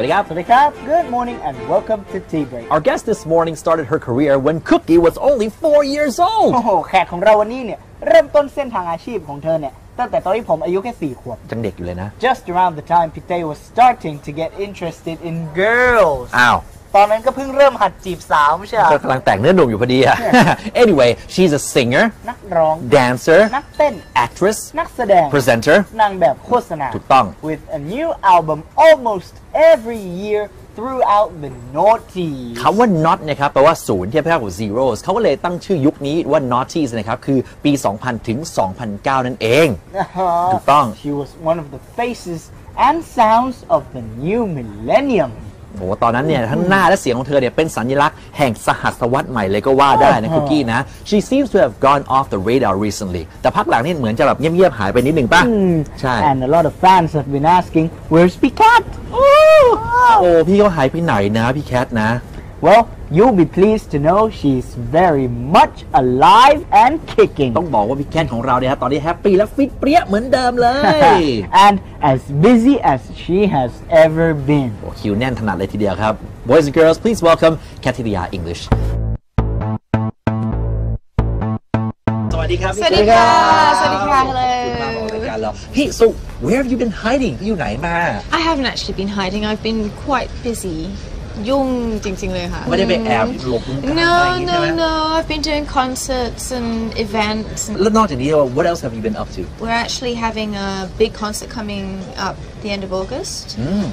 ดีครับ สวัสดีครับ Good morning and welcome to Tea Break. Our guest this morning started her career when Cookie was only 4 years old. โอ้โหแขกของเราวันนี้เนี่ยเริ่มต้นเส้นทางอาชีพของเธอเนี่ยตั้งแต่ตอนที่ผมอายุแค่4 ขวบ จังเด็กอยู่เลยนะ Just around the time Pite was starting to get interested in girls. อ้าว ตอนนั้นก็เพิ่งเริ่มหัดจีบสาวไม่ใช่ ก็กำลังแต่งเนื้อหนุ่มอยู่พอดีอะ Anyway she's a singer นักร้อง dancer นักเต้น actress นักแสดง presenter นางแบบโฆษณา ถูกต้อง with a new album almost every year throughout the noughties คำว่า not นะครับแปลว่าศูนย์เทียบเท่ากับ zeros เขาก็เลยตั้งชื่อยุคนี้ว่า noughties นะครับคือปี 2000 ถึง 2009 นั่นเองถูกต้อง She was one of the faces and sounds of the new millennium โอ้ตอนนั้นเนี่ยทั้งหน้าและเสียงของเธอเนี่ยเป็นสัญลักษณ์แห่งสหัสวรรษใหม่เลยก็ว่าได้นะคุกกี้นะ She seems to have gone off the radar recently แต่พักหลังนี่เหมือนจะแบบเงียบๆหายไปนิดหนึ่งป่ะใช่ And a lot of fans have been asking where's Cat โอ้พี่เขาหายไปไหนนะพี่แคทนะ Well you'll be pleased to know she's very much alive and kicking ต้องบอกว่าพี่แคทของเราเนี่ยตอนนี้แฮปปี้และฟิตเปรี้ยเหมือนเดิมเลย And as busy as she has ever been โอ้คิวแน่นถนัดเลยทีเดียวครับ Boys and girls please welcome Katia English สวัสดีครับ สวัสดีค่ะ สวัสดีค่ะ hello มาออกรายการเรา Hey so where have you been hiding อยู่ไหนมา I haven't actually been hiding I've been quite busy ยุ่งจริงๆเลยค่ะไม่ได้ไปแอบหลบมุมกา No I've been doing concerts and events แล้วนอกจากนี้ what else have you been up to We're actually having a big concert coming up the end of August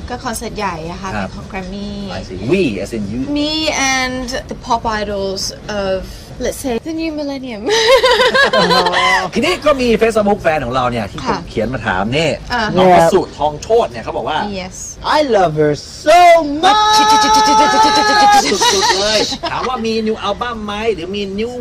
ก็คอนเสิร์ตใหญ่อะค่ะเป็นของ Grammy I see we as in you Me and the pop idols of let's say the new millennium ทีนี้ก็มี Facebook แฟนของเราเนี่ยที่เขียนมาถามเนี่ยน้องสุทองโชติเนี่ยเขาบอกว่า Yes I love her so much สุดๆเลยถามว่ามี new album ไหมหรือมี new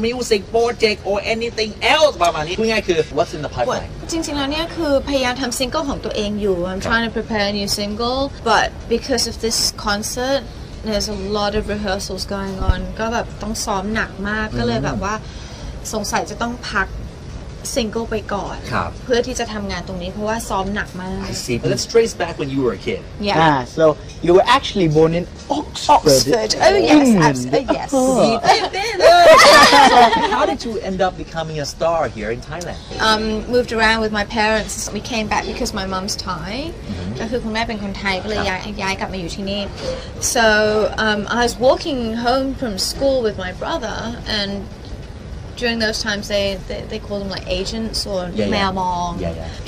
music project or anything else ประมาณนี้พูดง่ายคือ what's in the pipeline จริงๆแล้วเนี่ยคือพยายามทำซิงเกิลของตัวเองอยู่ I'm trying to prepare a new single but because of this concert there's a lot of rehearsals going on ก็แบบต้องซ้อมหนักมากก็เลยแบบว่าสงสัยจะต้องพักซิงเกิลไปก่อนเพื่อที่จะทำงานตรงนี้เพราะว่าซ้อมหนักมาก I see but let's trace back when you were a kid so you were actually born in Oxford oh yes absolutely yes how did you end up becoming a star here in Thailand moved around with my parents we came back because my mom's Thai ก็คือคุณแม่เป็นคนไทยก็เลยย้ายกลับมาอยู่ที่นี่ so I was walking home from school with my brother and during those times they call them like agents or mailmong.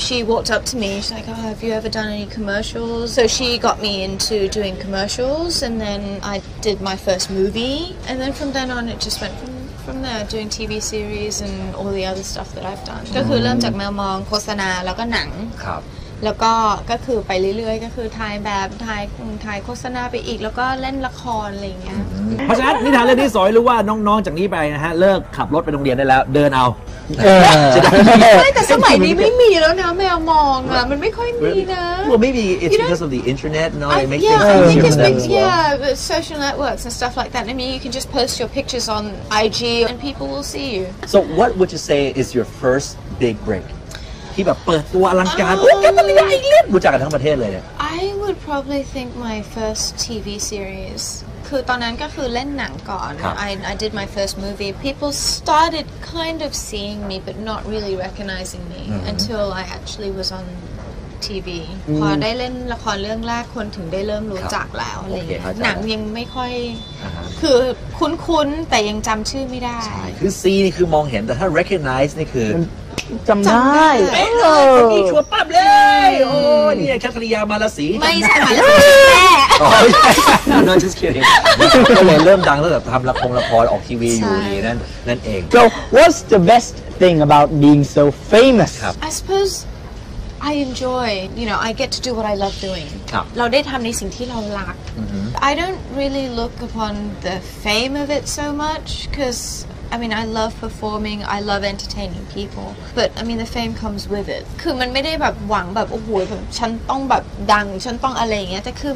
She walked up to me, she's like, oh, have you ever done any commercials? So she got me into doing commercials and then I did my first movie and then from then on it just went from there doing TV series and all the other stuff that I've done ก็คือเริ่มจากแมวมองโฆษณาแล้วก็หนังแล้วก็คือไปเรื่อยๆก็คือถ่ายแบบถ่ายโฆษณาไปอีกแล้วก็เล่นละครอะไรอย่างเงี้ยเพราะฉะนั้นนิทานเรื่องนี้สอนรู้ว่าน้องๆจากนี้ไปนะฮะเลิกขับรถไปโรงเรียนได้แล้วเดินเอาแต่สมัยนี้ไม่มีแล้วนะแมวมองอ่ะมันไม่ค่อยมีนะ Well maybe it's because of the internet no it makes things easier for them as well social networks and stuff like that I mean you can just post your pictures on IG and people will see you So what would you say is your first big breakที่แบบเปิดตัวอลังการโอ้แกมันใหญ่เล่นรู้จักกันทั้งประเทศเลยเนี่ย I would probably think my first TV series คือตอนนั้นก็คือเล่นหนังก่อน I did my first movie people started kind of seeing me but not really recognizing me until I actually was on TV พอได้เล่นละครเรื่องแรกคนถึงได้เริ่มรู้จักแล้วอะไรอย่างเงี้ยหนังยังไม่ค่อยคือคุ้นๆแต่ยังจำชื่อไม่ได้ใช่คือ C นี่คือมองเห็นแต่ถ้า recognize นี่คือจำได้คนนี้ชัวร์ปั๊บเลยโอ้นี่แคทริยามาลาสีไม่ใช่มาลาสีแม่ No just kidding ก็เลยเริ่มดังตั้งแต่ทำละครออกทีวีอยู่นี่นั่นเอง So what's the best thing about being so famous I suppose I enjoy I get to do what I love doing เราได้ทำในสิ่งที่เรารัก I don't really look upon the fame of it so much because I mean I love performing I love entertaining people but I mean the fame comes with it คือมันไม่ได้แบบหวังแบบโอ้โหแบบฉันต้องแบบดังฉันต้องอะไรอย่างเงี้ยแต่คือ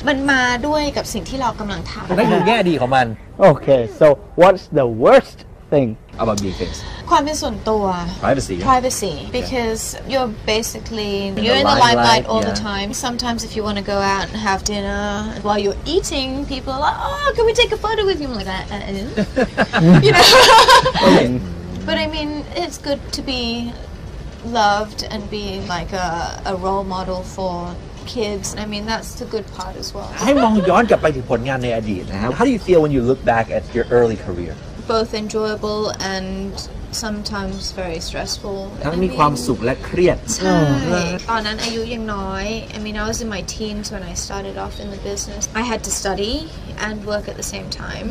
มันมาด้วยกับสิ่งที่เรากำลังทำนั่นคือแง่ดีของมัน Okay so what's the worst thing about being famous ความเป็นส่วนตัว privacy because you're basically In you're the in the limelight all the yeah. time. Sometimes if you want to go out and have dinner while you're eating, people are like, oh, can we take a photo with you? I'm like, you know. But I mean, it's good to be loved and be like a role model for kids. I mean, that's the good part as well. ให้มองย้อนกลับไปถึงผลงานในอดีตนะฮะ How do you feel when you look back at your early career? Both enjoyable and sometimes very stressful. ทั้งมีความสุขและเครียด ใช่ตอนนั้นอายุยังน้อย I mean, I was in my teens when I started off in the business. I had to study and work at the same time.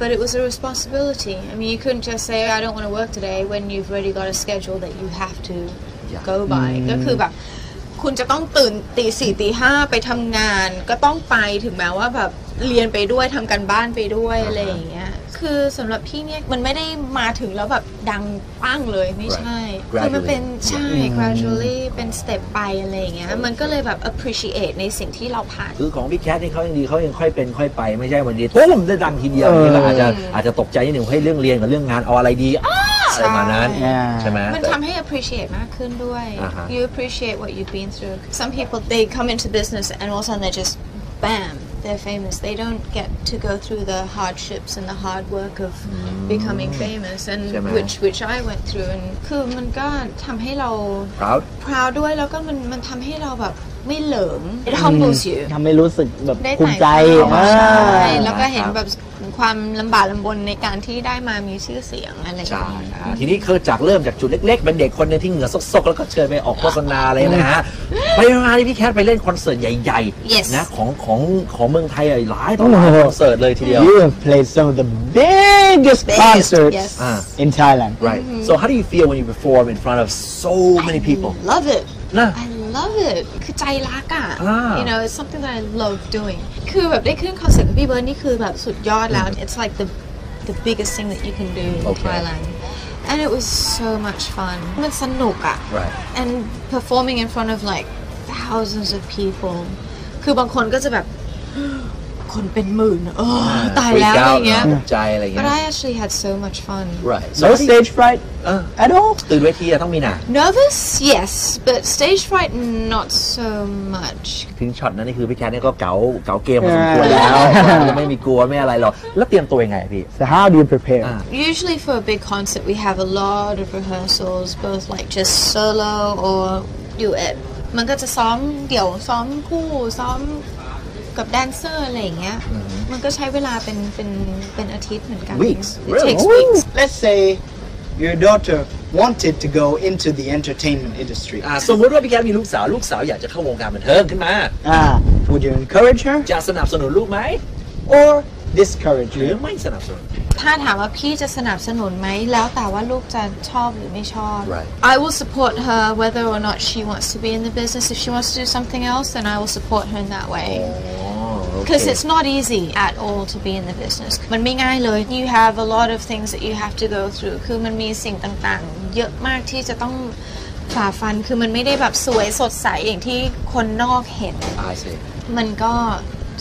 But it was a responsibility. I mean, you couldn't just say, I don't want to work today when you've already got a schedule that you have to go by. ก็คือแบบคุณจะต้องตื่นตีสี่ตีห้าไปทำงานก็ต้องไปถึงแม้ว่าแบบเรียนไปด้วยทำการบ้านไปด้วยอะไรอย่างเงี้ยคือสำหรับพี่เนี่ยมันไม่ได้มาถึงแล้วแบบดังปั้งเลยไม่ใช่คือมันเป็นใช่ gradually เป็นสเต็ปไปอะไรอย่างเงี้ยมันก็เลยแบบ appreciate ในสิ่งที่เราผ่านคือของพี่แคทนี่เขายังดีเขายังค่อยเป็นค่อยไปไม่ใช่วันนี้ทุ่มได้ดังทีเดียวนี่ก็อาจจะตกใจนิดหนึ่งให้เรื่องเรียนกับเรื่องงานเอาอะไรดีอะไรมานั้นใช่ไหมมันทำให้ appreciate มากขึ้นด้วย you appreciate what you've been through some people they come into business and all of a sudden they just bam they're famous they don't get to go through the hardships and the hard work of becoming famous and which I went through and คือมันก็ทำให้เรา proud ด้วยแล้วก็มันทำให้เราแบบไม่เหลิง it humbles you ทำให้รู้สึกแบบภูมิใจใช่แล้วก็เห็นแบบความลำบากลำบนในการที่ได้มามีชื่อเสียงอะไรอย่างเงี้ยทีนี้คือจากเริ่มจากจุดเล็กๆเป็นเด็กคนนึงที่เหงื่อซกๆแล้วก็เชิญไปออกโฆษณาอะไรนะฮะไปมาที่พี่แคทไปเล่นคอนเสิร์ตใหญ่ๆนะของเมืองไทยหลายต่อหลายคอนเสิร์ตเลยทีเดียว You have played some of the biggest concerts in Thailand right so how do you feel when you perform in front of so many people love it I love it คือใจรักอ่ะ you know it's something that I love doing คือแบบได้ขึ้นคอนเสิร์ตกับพี่เบิร์ดนี่คือแบบสุดยอดแล้ว it's like the biggest thing that you can do in Thailand and it was so much fun มันสนุกอ่ะ and performing in front of like thousands of people คือบางคนก็จะแบบคนเป็นหมื่นตายแล้วอะไรเงี้ยใจอะไรเงี้ย but I actually had so much fun right no stage fright at all ตื่นเวทีต้องมีหนา nervous yes but stage fright not so much ถึงช็อตนั้นนี่คือพี่แคทนี่ก็เก๋าเกมพอสมควรแล้วจะไม่มีกลัวไม่อะไรหรอกแล้วเตรียมตัวยังไงพี่ so how do you prepare usually for a big concert we have a lot of rehearsals both like just solo or duet มันก็จะซ้อมเดี่ยวซ้อมคู่ซ้อมกับแดนเซอร์อะไรอย่างเงี้ยมันก็ใช้เวลาเป็นอาทิตย์เหมือนกัน weeks it takes weeks let's say your daughter wanted to go into the entertainment industry สมมติว่าพี่แคทมีลูกสาวอยากจะเข้าวงการบันเทิงขึ้นมา would you encourage her จะสนับสนุนลูกไหม or discourage หรือ her ไม่สนับสนุนถ้าถามว่าพี่จะสนับสนุนไหมแล้วแต่ว่าลูกจะชอบหรือไม่ชอบ I will support her whether or not she wants to be in the business if she wants to do something else then I will support her in that way because it's not easy at all to be in the business มันไม่ง่ายเลย you have a lot of things that you have to go through คือมันมีสิ่งต่างๆเยอะมากที่จะต้องฝ่าฟันคือมันไม่ได้แบบสวยสดใสอย่างที่คนนอกเห็นมันก็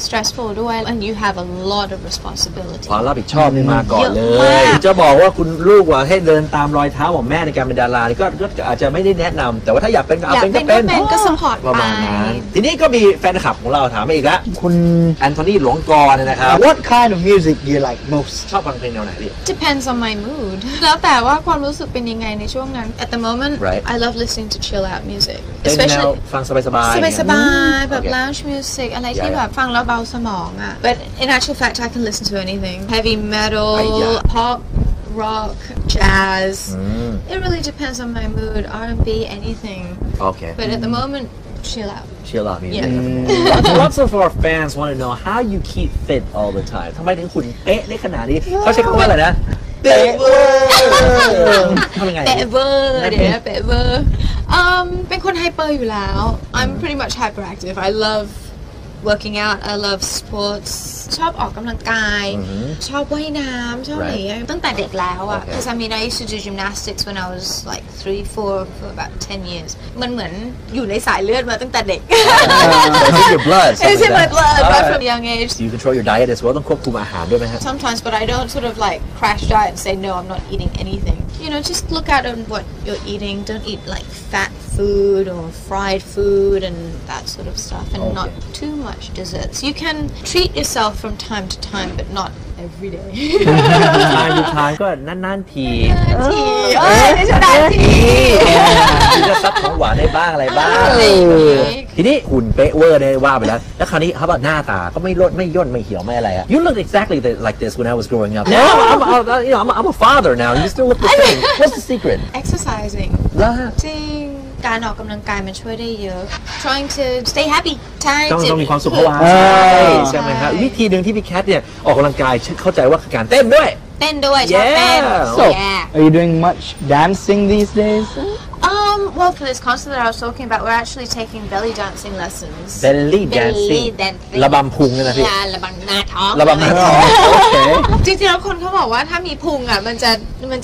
stressful ด้วย and you have a lot of responsibility ความรับผิดชอบนี่มาก่อนเลยจะบอกว่าคุณลูกว่าให้เดินตามรอยเท้าของแม่ในการเป็นดาราก็อาจจะไม่ได้แนะนำแต่ว่าถ้าอยากเป็นก็เป็นก็ support ประมาณนั้นทีนี้ก็มีแฟนคลับของเราถามมาอีกแล้วคุณแอนโทนีหลวงกรนะครับ what kind of music do you like most ชอบฟังเพลงแนวไหนดิ depends on my mood แล้วแต่ว่าความรู้สึกเป็นยังไงในช่วงนั้น at the moment I love listening to chill out music especially ฟังสบายๆแบบ lounge music อะไรที่แบบฟังแล้วเบาสมองอ่ะ but in actual fact I can listen to anything heavy metal pop rock jazz it really depends on my mood R&B anything okay but at the moment chill out music lots of our fans want to know how you keep fit all the time ทำไมถึงคุณเป๊ะได้ขนาดนี้เขาใช้คำว่าอะไรนะเป๊ะเวอร์ทำยังไงเป๊ะเวอร์เดี๋ยวเป๊ะเวอร์เป็นคนไฮเปอร์อยู่แล้ว I'm pretty much hyperactive I love working out I love sports ชอบออกกำลังกายชอบว่ายน้ำชอบอะไรอย่างเงี้ยตั้งแต่เด็กแล้วอ่ะ because I mean I used to do gymnastics when I was like 3-4 for about 10 years มันเหมือนอยู่ในสายเลือดมาตั้งแต่เด็ก It's in your blood It's in my blood right from a young age Do you control your diet as well ต้องควบคุมอาหารด้วยไหมฮะ sometimes but I don't sort of like crash diet and say no I'm not eating anything you know just look at what you're eating don't eat like fat food or fried food and that sort of stuff and not too much desserts you can treat yourself from time to time but not every day ทานก็นานๆที ไม่ใช่นานที จะซับของหวานได้บ้างอะไรบ้างทีนี้หุ่นเป๊ะเวอร์ได้ว่าไปแล้วแล้วคราวนี้เขาบอกหน้าตาก็ไม่ลดไม่ย่นไม่เหี่ยวไม่อะไรอะ You look exactly like this when I was growing up Now I'm a father now you still look the same What's the secret exercising จริงการออกกำลังกายมันช่วยได้เยอะ trying to stay happy ต้องมีความสุขภาวะใช่ไหมครับวิธีหนึ่งที่พี่แคทเนี่ยออกกำลังกายเข้าใจว่าคือการเต้นด้วยชอบเต้น So are you doing much dancing these days well for this concert that I was talking about we're actually taking belly dancing lessons belly dancing ระบำพุงเนี่ยนะพี่ระบำหน้าท้อง ระบำหน้าท้องโอเคจริงๆแล้วคนเขาบอกว่าถ้ามีพุงอ่ะมัน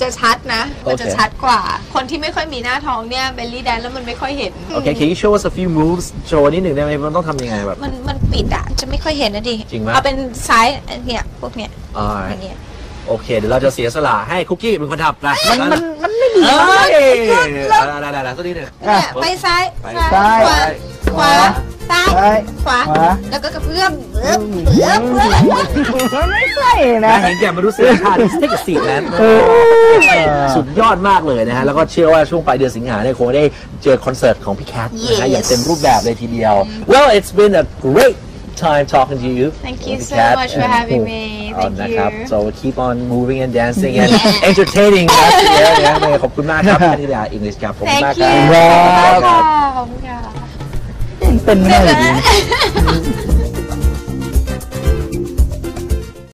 จะชัดนะมันจะชัดกว่าคนที่ไม่ค่อยมีหน้าท้องเนี่ย belly dance แล้วมันไม่ค่อยเห็น Okay can you show us a few moves โชว์นิดหนึ่งได้ไหมมันต้องทำยังไงแบบมันปิดอ่ะจะไม่ค่อยเห็นนะดิ จริงไหมเอาเป็นซ้ายเนี่ยพวกเนี้ยโอเคเดี๋ยวเราจะเสียสละให้คุกกี้เป็นคนทำนะมันไม่ดีอะไรตัวนี้เนี่ยไปซ้ายขวาซ้ายขวาแล้วก็กระเพื่อมไม่ใช่นะเห็นแกมาดูเสื้อผ้าดิสเทคสีนั้นสุดยอดมากเลยนะฮะแล้วก็เชื่อว่าช่วงปลายเดือนสิงหาเนี่ยคงได้เจอคอนเสิร์ตของพี่แคทนะฮะอย่างเต็มรูปแบบเลยทีเดียว Well it's been a great time talking to you Thank you so much for having me Thank you So keep on moving and dancing and entertaining us ขอบคุณมากครับที่ได้ English ครับขอบคุณมากครับขอบคุณค่ะเป็นไม่ได้